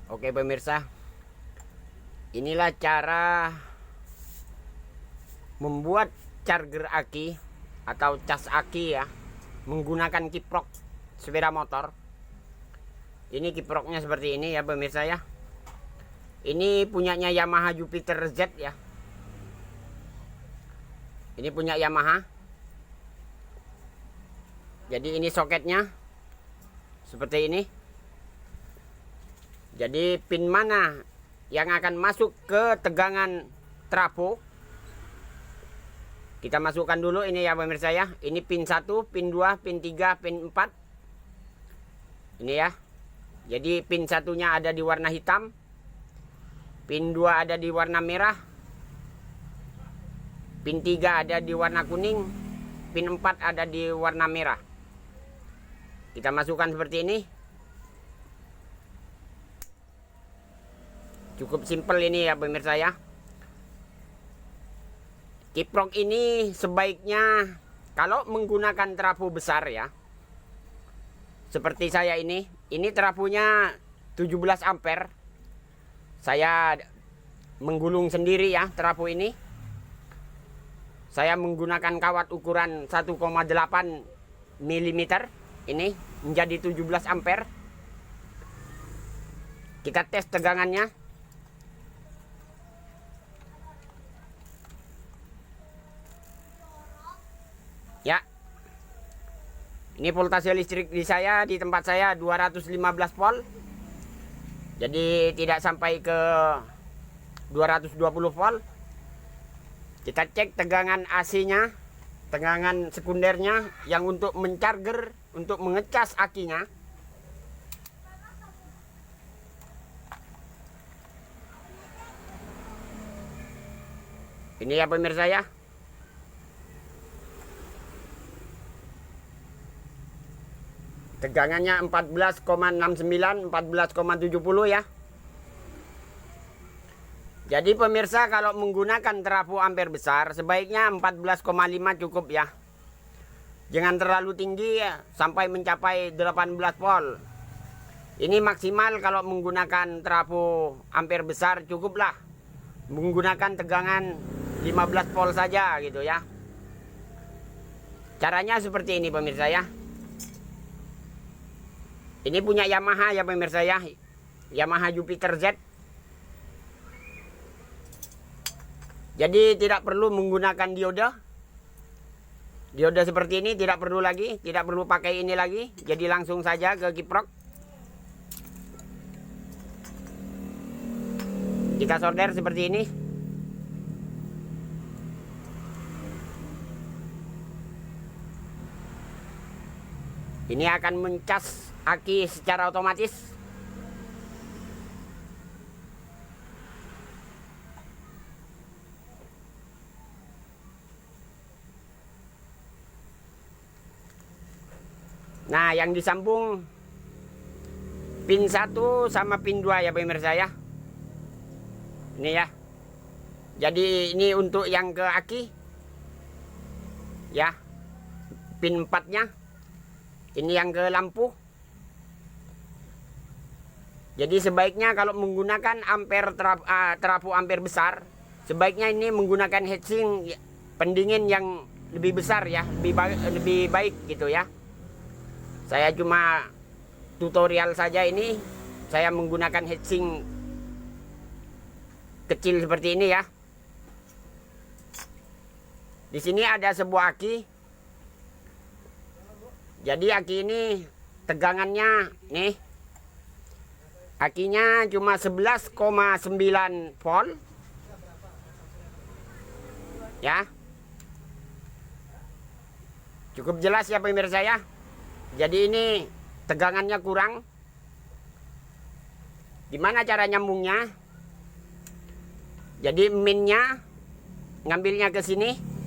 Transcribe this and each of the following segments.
Oke pemirsa, inilah cara membuat charger aki atau cas aki ya, menggunakan kiprok sepeda motor. Ini kiproknya seperti ini ya pemirsa ya. Ini punyanya Yamaha Jupiter Z ya. Ini punya Yamaha. Jadi ini soketnya seperti ini. Jadi pin mana yang akan masuk ke tegangan trafo, kita masukkan dulu ini ya pemirsa ya. Ini pin 1, pin 2, pin 3, pin 4. Ini ya. Jadi pin satunya ada di warna hitam, pin 2 ada di warna merah, pin 3 ada di warna kuning, pin 4 ada di warna merah. Kita masukkan seperti ini. Cukup simpel ini ya pemirsa ya. Kiprok ini sebaiknya kalau menggunakan trafo besar ya. Seperti saya ini trafonya 17 ampere. Saya menggulung sendiri ya trafo ini. Saya menggunakan kawat ukuran 1,8 mm. Ini menjadi 17 ampere. Kita tes tegangannya. Ya. Ini voltase listrik di saya, di tempat saya 215 volt. Jadi tidak sampai ke 220 volt. Kita cek tegangan AC-nya, tegangan sekundernya yang untuk mencharger, untuk mengecas akinya. Ini ya pemirsa ya. Tegangannya 14,69, 14,70 ya. Jadi pemirsa kalau menggunakan trafo ampere besar sebaiknya 14,5 cukup ya. Jangan terlalu tinggi ya, sampai mencapai 18 volt. Ini maksimal kalau menggunakan trafo ampere besar cukuplah. Menggunakan tegangan 15 volt saja gitu ya. Caranya seperti ini pemirsa ya. Ini punya Yamaha ya pemirsa ya. Yamaha Jupiter Z. Jadi tidak perlu menggunakan dioda. Dioda seperti ini tidak perlu lagi. Tidak perlu pakai ini lagi. Jadi langsung saja ke kiprok. Kita solder seperti ini. Ini akan mencas aki secara otomatis. Nah, yang disambung pin 1 sama pin 2 ya pemirsa ya. Ini ya. Jadi ini untuk yang ke aki. Ya. Pin 4-nya. Ini yang ke lampu. Jadi sebaiknya kalau menggunakan trafo ampere besar, sebaiknya ini menggunakan heatsink pendingin yang lebih besar ya, lebih baik gitu ya. Saya cuma tutorial saja ini, saya menggunakan heatsink kecil seperti ini ya. Di sini ada sebuah aki. Jadi aki ini tegangannya nih. Akinya cuma 11,9 volt. Ya. Cukup jelas ya pemirsa ya. Jadi ini tegangannya kurang. Gimana cara nyambungnya? Jadi minnya ngambilnya ke sini.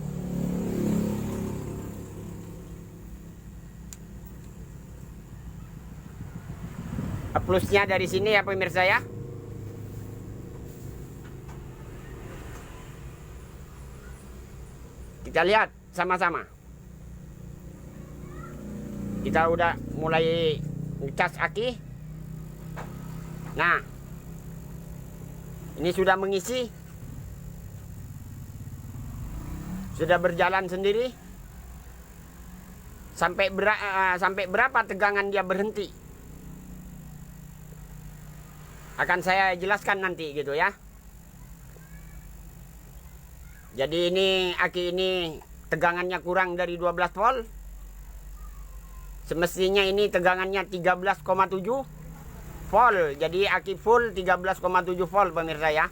Plusnya dari sini ya pemirsa ya. Kita lihat sama-sama. Kita udah mulai ngecas aki. Nah, Ini sudah mengisi. Sudah berjalan sendiri. Sampai berapa tegangan dia berhenti? Akan saya jelaskan nanti gitu ya. Jadi ini aki ini tegangannya kurang dari 12 volt. Semestinya ini tegangannya 13,7 volt. Jadi aki full 13,7 volt pemirsa ya.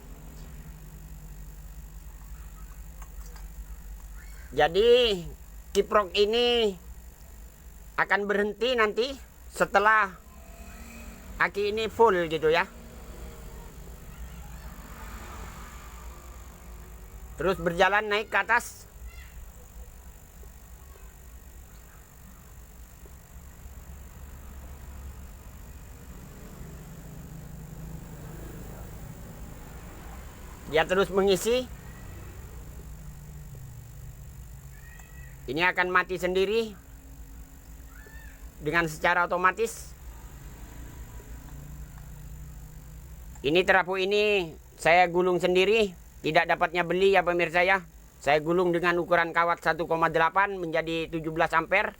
Jadi kiprok ini akan berhenti nanti setelah aki ini full gitu ya. Terus berjalan naik ke atas. Dia terus mengisi. Ini akan mati sendiri dengan secara otomatis. Ini terapu ini saya gulung sendiri, tidak dapatnya beli ya pemirsa ya. Saya gulung dengan ukuran kawat 1,8 menjadi 17 ampere.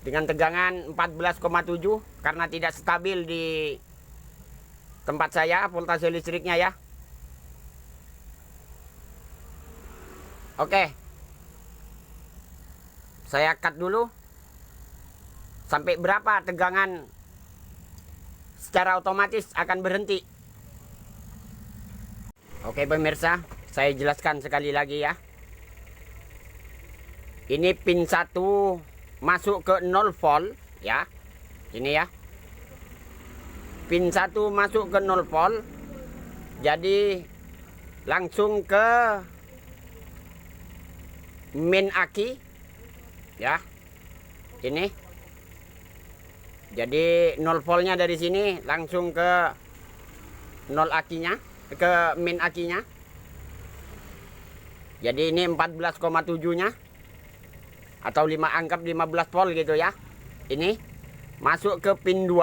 Dengan tegangan 14,7 karena tidak stabil di tempat saya voltase listriknya ya. Oke. Saya cut dulu. Sampai berapa tegangan secara otomatis akan berhenti. Oke pemirsa, saya jelaskan sekali lagi ya. Ini pin 1 masuk ke 0 volt ya. Ini ya. Pin 1 masuk ke 0 volt. Jadi langsung ke main aki ya. Ini. Jadi 0 voltnya dari sini langsung ke 0 akinya, ke main akinya. Jadi ini 14,7-nya atau anggap 15 volt gitu ya. Ini masuk ke pin 2.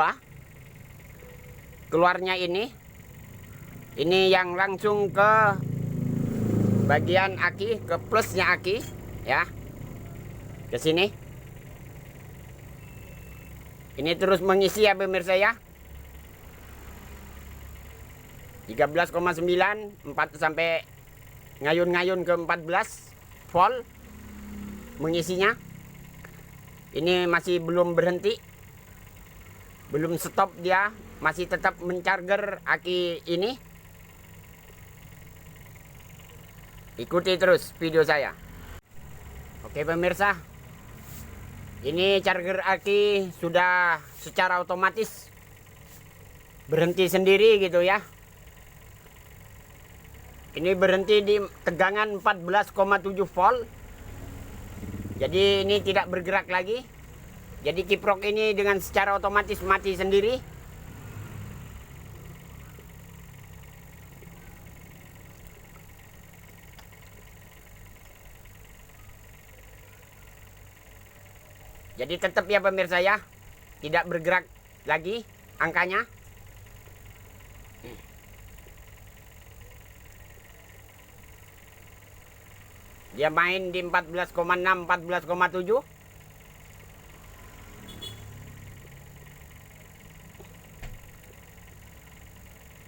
Keluarnya ini. Ini yang langsung ke bagian aki, ke plusnya aki ya. Ke sini. Ini terus mengisi ya pemirsa ya. 13,9 4 sampai ngayun-ngayun ke 14 volt mengisinya. Ini masih belum berhenti. Belum stop dia, masih tetap mencharger aki ini. Ikuti terus video saya. Oke pemirsa. Ini charger aki sudah secara otomatis berhenti sendiri gitu ya. Ini berhenti di tegangan 14,7 volt. Jadi ini tidak bergerak lagi. Jadi kiprok ini dengan secara otomatis mati sendiri. Jadi tetap ya pemirsa ya, tidak bergerak lagi angkanya. Dia main di 14,6, 14,7.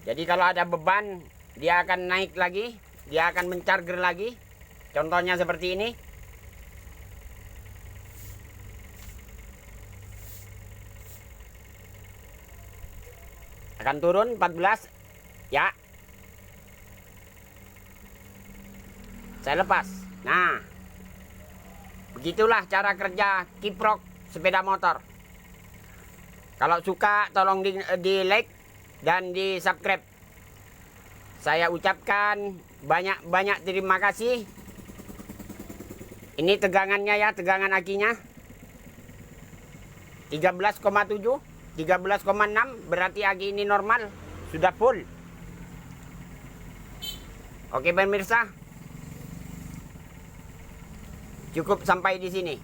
Jadi kalau ada beban, dia akan naik lagi, dia akan mencharger lagi. Contohnya seperti ini. Akan turun 14 ya. Saya lepas. Nah, begitulah cara kerja kiprok sepeda motor. Kalau suka tolong di like dan di subscribe. Saya ucapkan banyak terima kasih. Ini tegangannya ya, tegangan akinya 13,7 13,6 berarti aki ini normal, sudah full. Oke pemirsa, cukup sampai di sini.